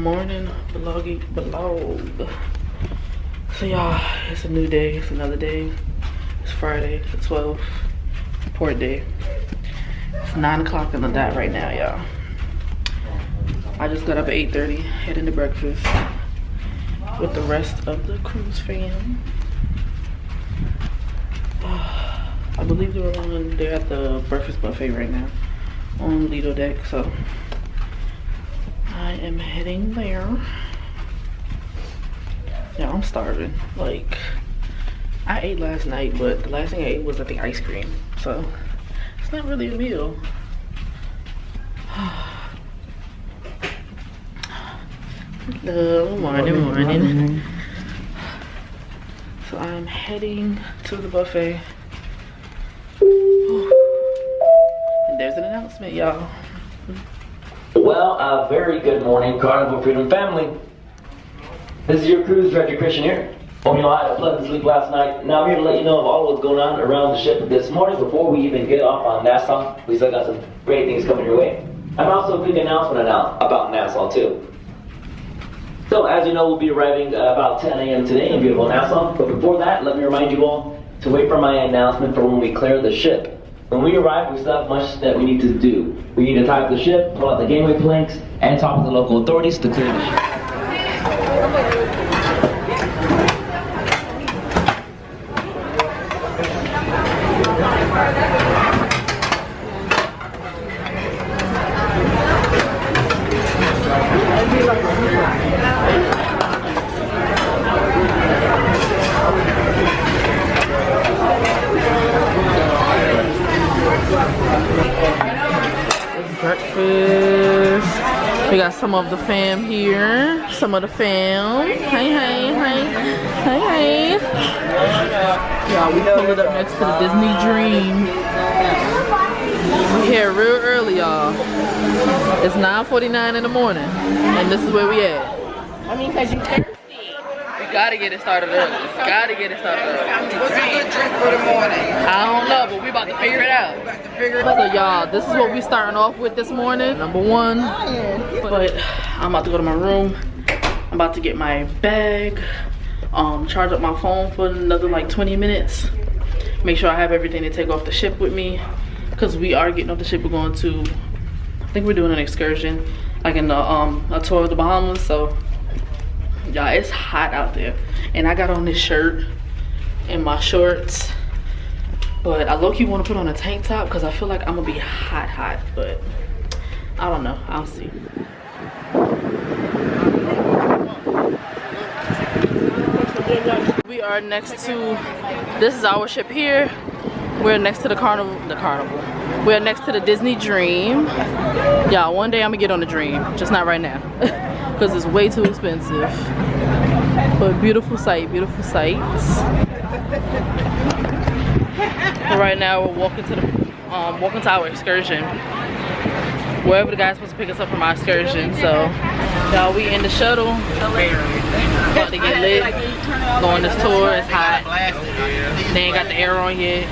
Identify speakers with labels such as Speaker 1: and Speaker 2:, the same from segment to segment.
Speaker 1: morning vlog. So y'all, it's a new day, it's another day. It's Friday the 12th, port day. It's 9 o'clock on the dot right now, y'all. I just got up at 8:30, heading to breakfast with the rest of the cruise fam. I believe they're at the breakfast buffet right now on Lido deck, so I am heading there. Yeah, I'm starving. Like, I ate last night, but the last thing I ate was, I think, ice cream. So, it's not really a meal. Good morning. So, I'm heading to the buffet. And there's an announcement, y'all.
Speaker 2: Well, a very good morning, Carnival Freedom family. This is your cruise director, Christian here. Hope you know I had a pleasant sleep last night. Now I'm here to let you know of all what's going on around the ship this morning before we even get off on Nassau. We still got some great things coming your way. And also a big announcement about Nassau too. So as you know, we'll be arriving about 10 a.m. today in beautiful Nassau. But before that, let me remind you all to wait for my announcement for when we clear the ship. When we arrive, we still have much that we need to do. We need to tie up the ship, pull out the gateway planks, and talk with the local authorities to clear the ship.
Speaker 1: Breakfast. We got some of the fam here. Some of the fam. Hey. Y'all, we pulled it up next to the Disney Dream. We here real early, y'all. It's 9:49 in the morning, and this is where we at.
Speaker 3: I mean, cause you thirsty.
Speaker 1: We gotta get it started early. What's a good
Speaker 3: drink for the morning?
Speaker 1: I don't know, but we about to figure it out. So y'all, this is what we starting off with this morning. Number one. But I'm about to go to my room. I'm about to get my bag. Charge up my phone for another like 20 minutes. Make sure I have everything to take off the ship with me. Cause we are getting off the ship. We're going to, I think we're doing an excursion. Like in the, a tour of the Bahamas. So y'all, it's hot out there. And I got on this shirt and my shorts. But I low-key want to put on a tank top because I feel like I'm going to be hot. But I don't know. I'll see. We are next to, this is our ship here. We're next to the Carnival. We're next to the Disney Dream. Y'all, one day I'm going to get on the Dream. Just not right now. Because it's way too expensive. But beautiful sight, beautiful sights. But right now we're walking to our excursion. Wherever the guy's supposed to pick us up from our excursion. So y'all, we in the shuttle. About to get lit. Going this tour. It's hot. They ain't got the air on yet.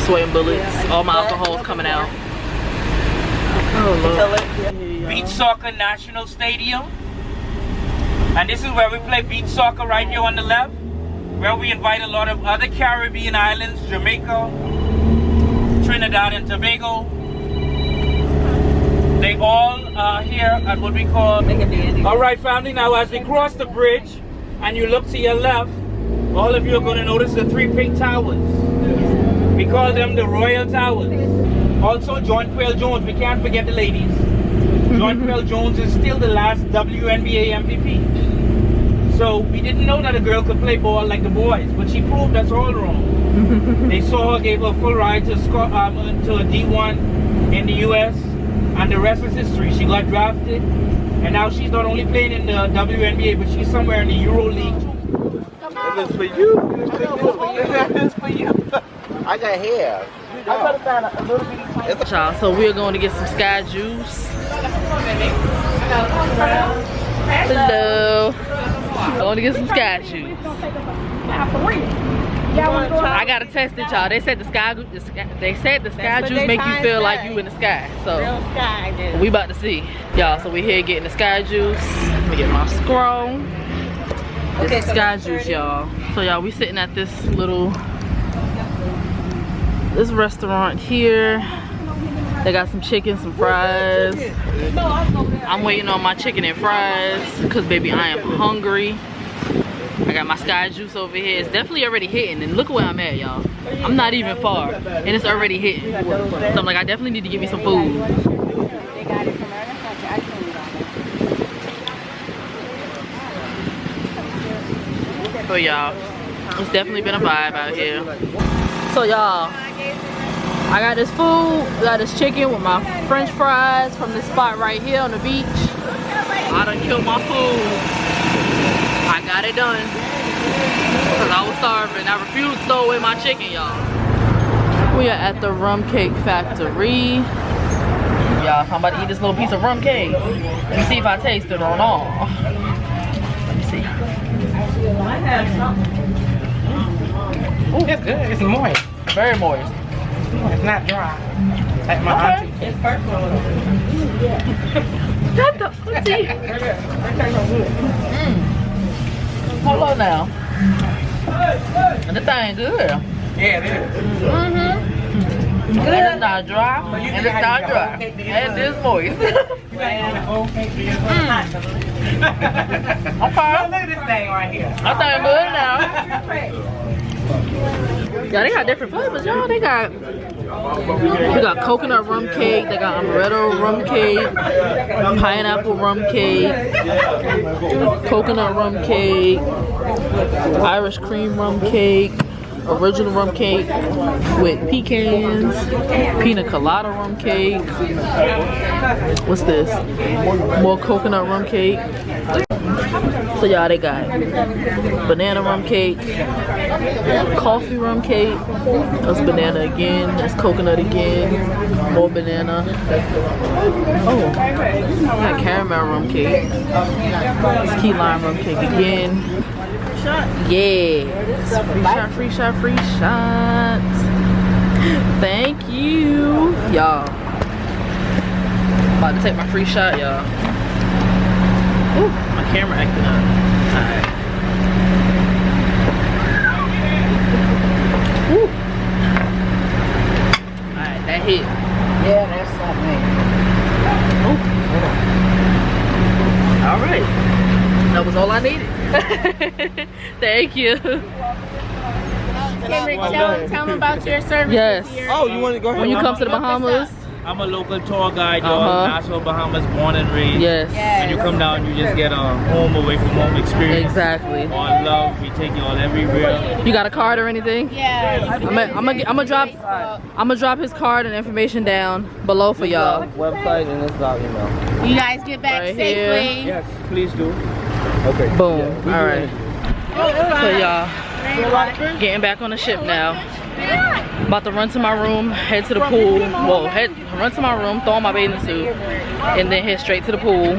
Speaker 1: Sweating bullets. All my alcohol's coming out. Oh Lord.
Speaker 4: Beach Soccer National Stadium. And this is where we play beach soccer right here on the left. Where we invite a lot of other Caribbean islands, Jamaica, Trinidad and Tobago. They all are here at what we call... Alright family, now as we cross the bridge and you look to your left, all of you are going to notice the three pink towers. We call them the Royal Towers. Also, John Quayle Jones, we can't forget the ladies. John Quayle Jones is still the last WNBA MVP. So we didn't know that a girl could play ball like the boys, but she proved us all wrong. They saw her, gave her a full ride to a D1 in the US, and the rest is history. She got drafted, and now she's not only playing in the WNBA, but she's somewhere in the Euro League too.
Speaker 5: It is for you. It is for you. I got hair. I gotta find a little bitty.
Speaker 1: Y'all, so we're going to get some Sky Juice. Hello. I'm going to get some Sky Juice. I gotta test it, y'all. They said the Sky Juice make you feel like you in the sky. So we about to see, y'all. So we here getting the Sky Juice. me get my scroll. This is Sky Juice, y'all. So y'all, we sitting at this restaurant here. They got some chicken, some fries. I'm waiting on my chicken and fries because baby, I am hungry. I got my Sky Juice over here. It's definitely already hitting, and look where I'm at, y'all. I'm not even far, and it's already hitting. So I'm like, I definitely need to get me some food. So y'all, it's definitely been a vibe out here. So y'all, I got this food, got this chicken with my french fries from this spot right here on the beach. I done killed my food. I got it done because I was starving. I refused to throw away my chicken, y'all. We are at the rum cake factory. Y'all, so I'm about to eat this little piece of rum cake. Let me see if I taste it or not. Let me see.
Speaker 5: Ooh, it's good. It's moist.
Speaker 1: Very moist.
Speaker 5: It's not dry. Like my auntie. It's first one.
Speaker 1: Shut the fuck Hold on now. And the thing good.
Speaker 5: Yeah, it is.
Speaker 1: And it's not dry. And it's not dry. And it's moist.
Speaker 5: Okay. Look at this thing right here.
Speaker 1: That thing good now. Yeah, they got different flavors, y'all. They got coconut rum cake, they got amaretto rum cake, pineapple rum cake, coconut rum cake, Irish cream rum cake, original rum cake with pecans, pina colada rum cake. What's this? More coconut rum cake. So y'all, they got banana rum cake, coffee rum cake, that's banana again, that's coconut again, more banana. Oh, got caramel rum cake, that's key lime rum cake again. Yeah, free shot. Thank you, y'all. About to take my free shot, y'all. Ooh, my camera acting up. Alright. Alright, that hit.
Speaker 5: Yeah, that's something.
Speaker 1: Alright. That was all I needed. Thank you.
Speaker 3: Henry, tell them about your service.
Speaker 1: Yes.
Speaker 3: Here.
Speaker 5: Oh, you want to go ahead?
Speaker 1: When you come to the Bahamas.
Speaker 4: I'm a local tour guide, dog. Nassau, Bahamas, born and raised.
Speaker 1: Yes.
Speaker 4: When you come down, you just get a home away from home experience.
Speaker 1: Exactly.
Speaker 4: All love, we take you all everywhere.
Speaker 1: You got a card or anything?
Speaker 3: Yeah.
Speaker 1: I'm gonna drop his card and information down below for y'all.
Speaker 5: Website and this email.
Speaker 3: You guys get back
Speaker 1: Right
Speaker 3: safely.
Speaker 1: here.
Speaker 4: Yes, please do.
Speaker 5: Okay.
Speaker 1: Boom. All right. So y'all, getting back on the ship now. About to run to my room, head to the pool. Well, run to my room, throw on my bathing suit, and then head straight to the pool.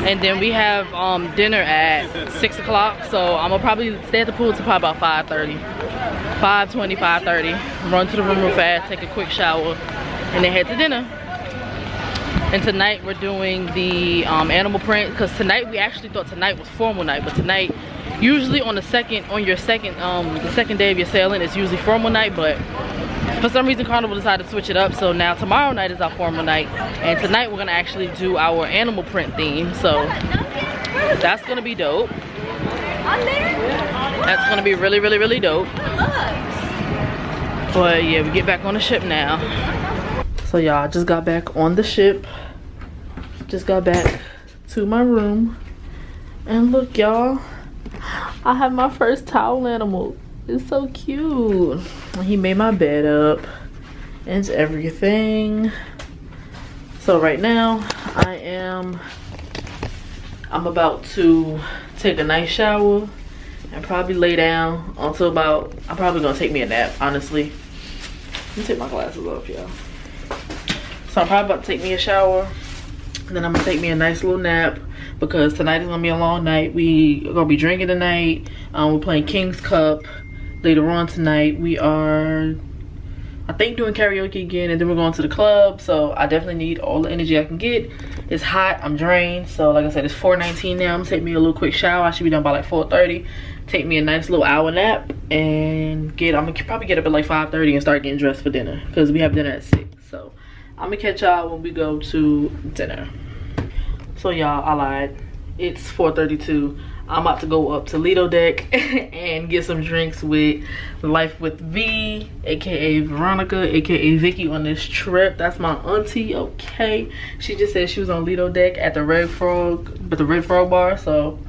Speaker 1: And then we have dinner at 6 o'clock. So I'm gonna probably stay at the pool till probably about 5:30, 5:20, 5:30. Run to the room real fast, take a quick shower, and then head to dinner. And tonight we're doing the animal print, because tonight we actually thought tonight was formal night, but tonight, usually on the second day of your sailing, it's usually formal night, but for some reason Carnival decided to switch it up, so now tomorrow night is our formal night, and tonight we're gonna actually do our animal print theme, so that's gonna be dope. That's gonna be really, really, really dope. But yeah, we get back on the ship now. So y'all, just got back on the ship. Just got back to my room. And look y'all, I have my first towel animal. It's so cute. He made my bed up and everything. So right now, I'm about to take a nice shower and probably lay down until about, I'm probably gonna take me a nap, honestly. Let me take my glasses off, y'all. So I'm probably about to take me a shower, and then I'm gonna take me a nice little nap, because tonight is gonna be a long night. We are gonna be drinking tonight. We're playing King's Cup later on tonight. We are I think doing karaoke again, and then we're going to the club. So I definitely need all the energy I can get. It's hot, I'm drained. So like I said, it's 4:19 now. I'm gonna take me a little quick shower. I should be done by like 4:30. Take me a nice little hour nap and I'm gonna probably get up at like 5:30 and start getting dressed for dinner, because we have dinner at 6. So I'm gonna catch y'all when we go to dinner. So y'all, I lied. It's 4:32. I'm about to go up to Lido Deck and get some drinks with Life with V, aka Veronica, aka Vicky, on this trip. That's my auntie, okay? She just said she was on Lido Deck at the Red Frog bar. So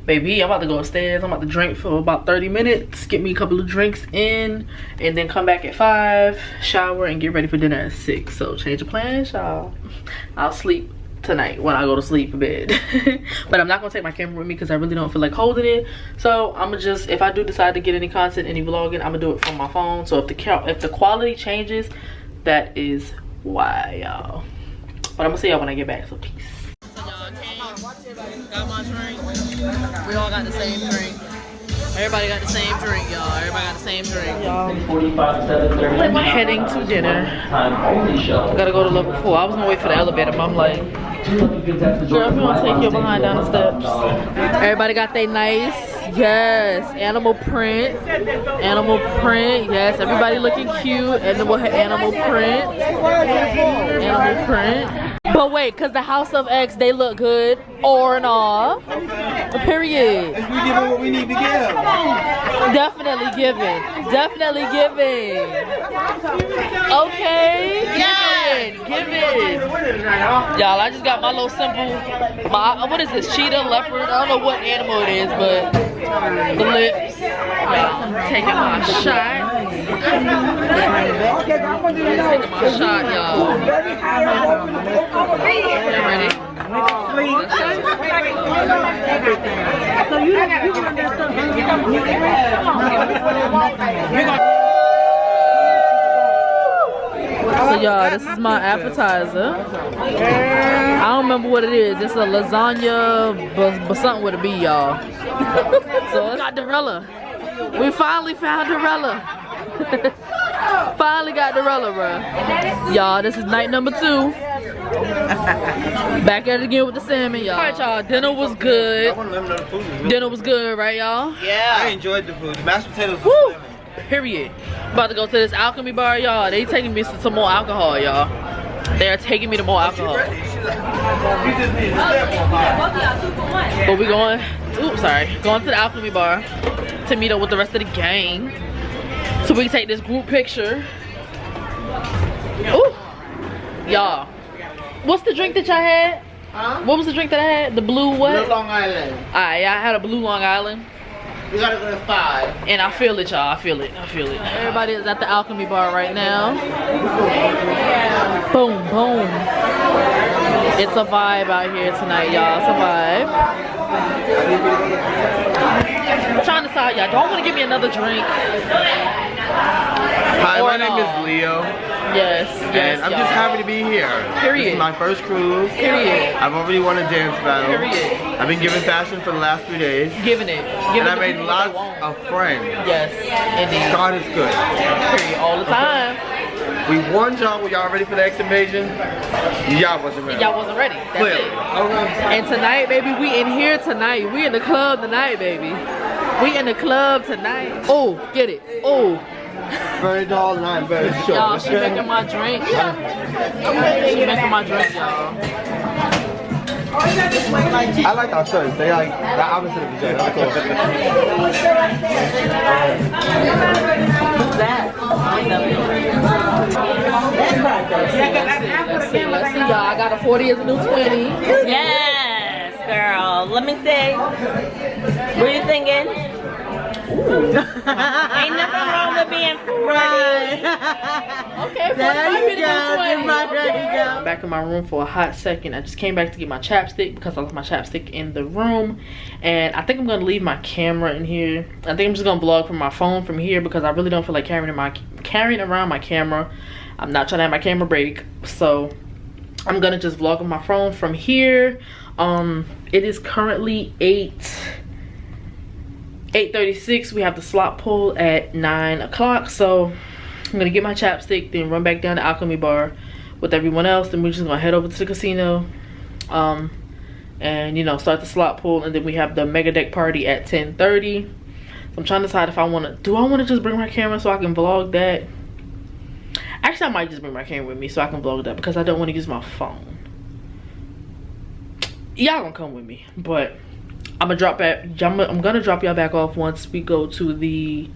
Speaker 1: baby, I'm about to go upstairs. I'm about to drink for about 30 minutes, get me a couple of drinks in, and then come back at 5, shower, and get ready for dinner at 6. So change of plans, y'all. I'll sleep tonight when I go to sleep for bed. But I'm not gonna take my camera with me because I really don't feel like holding it. So I'm gonna just, if I do decide to get any content, any vlogging, I'm gonna do it from my phone. So if the quality changes, that is why, y'all. But I'm gonna see y'all when I get back. So peace. So y'all came, got my drink. We all got the same drink. Everybody got the same drink, y'all. Everybody got the same drink, y'all.
Speaker 2: 45 to 7:30.
Speaker 1: I'm heading to dinner.
Speaker 2: Time only show.
Speaker 1: Gotta go to level 4. I was gonna wait for the elevator, but I'm like, girl, if you wanna take your behind down the steps. Everybody got their nice, yes, animal print. Animal print, yes. Everybody looking cute. And then we'll have animal print. Animal print. But wait, cause the House of X, they look good. Or and all. Period.
Speaker 5: We give them what we need to give.
Speaker 1: Definitely giving. Definitely giving. Okay. Giving. Y'all, I just got my little simple, what is this? Cheetah, leopard? I don't know what animal it is, but the lips. Taking my shot. Taking my shot, y'all. You ready? So y'all, this is my appetizer. I don't remember what it is. It's a lasagna, but something with a B, y'all. So it's got Dorella. We finally found Dorella. Finally got Dorella, bro. Y'all, this is night number 2. Back at it again with the salmon, y'all. Alright, y'all, dinner was good. Dinner was good, right, y'all?
Speaker 5: Yeah. I enjoyed the food. The mashed potatoes
Speaker 1: Woo!
Speaker 5: was
Speaker 1: Period. About to go to this alchemy bar, y'all. They taking me to some more alcohol, y'all. They are taking me to more alcohol. But we going, going to the alchemy bar to meet up with the rest of the gang, so we can take this group picture. Ooh, y'all. What's the drink that y'all had? Huh? What was the drink that I had? The blue what?
Speaker 5: Blue Long Island.
Speaker 1: Alright, I had a blue Long Island.
Speaker 5: We gotta go to 5.
Speaker 1: And I feel it, y'all. I feel it. Everybody is at the alchemy bar right now. Boom, boom. It's a vibe out here tonight, y'all. It's a vibe. I'm trying to decide, y'all. Don't want to give me another drink.
Speaker 5: Hi, my name is Leo.
Speaker 1: Yes,
Speaker 5: and I'm just happy to be here.
Speaker 1: Period.
Speaker 5: This is my first cruise.
Speaker 1: Period.
Speaker 5: I've already won a dance battle.
Speaker 1: Period.
Speaker 5: I've been giving fashion for the last 3 days.
Speaker 1: Giving it.
Speaker 5: And I made lots of friends.
Speaker 1: Yes, indeed.
Speaker 5: God is good.
Speaker 1: Period. All the time.
Speaker 5: We won y'all. Were y'all ready for the X invasion? Y'all wasn't ready.
Speaker 1: Y'all wasn't ready. That's
Speaker 5: Clearly.
Speaker 1: it. And tonight, baby, we in here tonight. We in the club tonight, baby. We in the club tonight. Oh, get it. Oh.
Speaker 5: Very tall and I'm very short.
Speaker 1: Y'all, she making my drink. She making my drink, y'all.
Speaker 5: I like our shirts. They like the opposite of each other. That's cool. What's that?
Speaker 1: Let's see, y'all. I got a 40 as a new 20.
Speaker 3: Yes, girl. Let me see. What are you thinking? Ain't nothing wrong with being pretty.
Speaker 1: Okay, there you go. Back in my room for a hot second. I just came back to get my chapstick because I left my chapstick in the room, and I think I'm gonna leave my camera in here. I think I'm just gonna vlog from my phone from here because I really don't feel like carrying around my camera. I'm not trying to have my camera break, so I'm gonna just vlog on my phone from here. It is currently 8:36. We have the slot pull at 9 o'clock, so I'm gonna get my chapstick, then run back down to Alchemy Bar with everyone else. Then we're just gonna head over to the casino, and you know, start the slot pool, and then we have the mega deck party at 10:30. So I'm trying to decide if I want to. Do I want to just bring my camera so I can vlog that? Actually, I might just bring my camera with me so I can vlog that because I don't want to use my phone. Y'all gonna come with me, but I'm gonna drop back. I'm gonna drop y'all back off once we go to the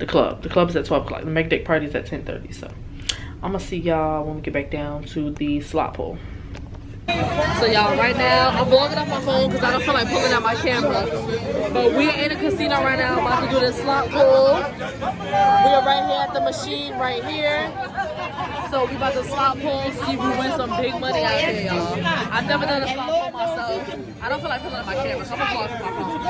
Speaker 1: club. The club is at 12 o'clock. The mega deck party is at 10:30. So I'm gonna see y'all when we get back down to the slot pool. So y'all, right now I'm vlogging off my phone because I don't feel like pulling out my camera. But we're in a casino right now, about to do this slot pool. We're right here at the machine right here. So we about to slot pool, see if we win some big money out here, y'all. I've never done a slot pool myself. I don't feel like pulling out my camera, so I'm gonna vlog from my phone.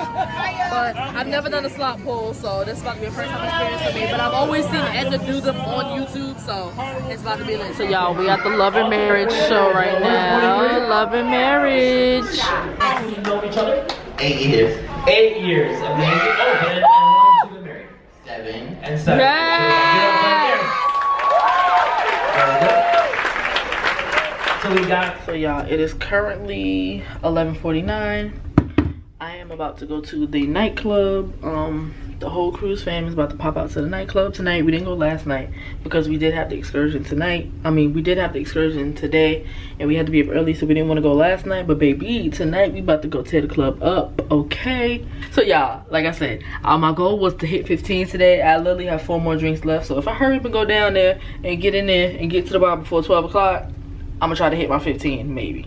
Speaker 1: But I've never done a slot pool, so this is about to be a first time experience for me. But I've always seen Edna do them on YouTube, so it's about to be lit. So y'all, we at the Love and Marriage show right now. Love and Marriage.
Speaker 2: You know each other?
Speaker 5: 8 years.
Speaker 2: 8 years. Amazing. Oh, and how long have you been married?
Speaker 5: 7.
Speaker 2: And 7.
Speaker 1: Yes.
Speaker 2: So we got.
Speaker 1: So y'all, it is currently 11:49. I am about to go to the nightclub. The whole cruise fam is about to pop out to the nightclub tonight. We didn't go last night because we did have the excursion tonight. I mean, we did have the excursion today and we had to be up early, so we didn't want to go last night. But baby, tonight we about to go tear the club up, okay? So y'all, like I said, my goal was to hit 15 today. I literally have 4 more drinks left. So if I hurry up and go down there and get in there and get to the bar before 12 o'clock, I'm gonna try to hit my 15 maybe.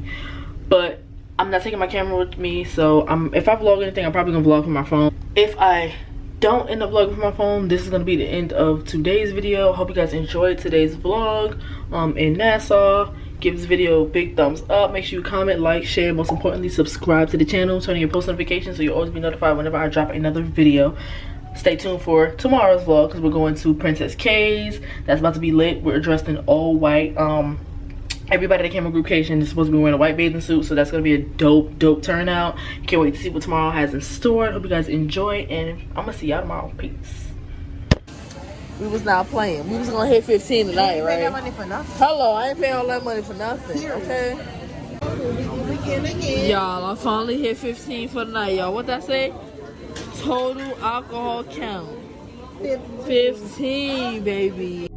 Speaker 1: But I'm not taking my camera with me, so if I vlog anything, I'm probably gonna vlog from my phone. If I don't end up vlogging from my phone, this is gonna be the end of today's video. Hope you guys enjoyed today's vlog in Nassau. Give this video a big thumbs up. Make sure you comment, like, share, most importantly subscribe to the channel. Turn on your post notifications so you'll always be notified whenever I drop another video. Stay tuned for tomorrow's vlog because we're going to Princess K's. That's about to be lit. We're dressed in all white. Everybody at the camera group Cation is supposed to be wearing a white bathing suit, so that's gonna be a dope turnout. Can't wait to see what tomorrow has in store. Hope you guys enjoy, and I'm gonna see y'all tomorrow. Peace. We was not playing. We was gonna hit 15 tonight, right? Pay that money for nothing. Hello, I ain't paying all that money for nothing. Okay. Y'all, I finally hit 15 for the night, y'all. What that say? Total alcohol count. 15, baby.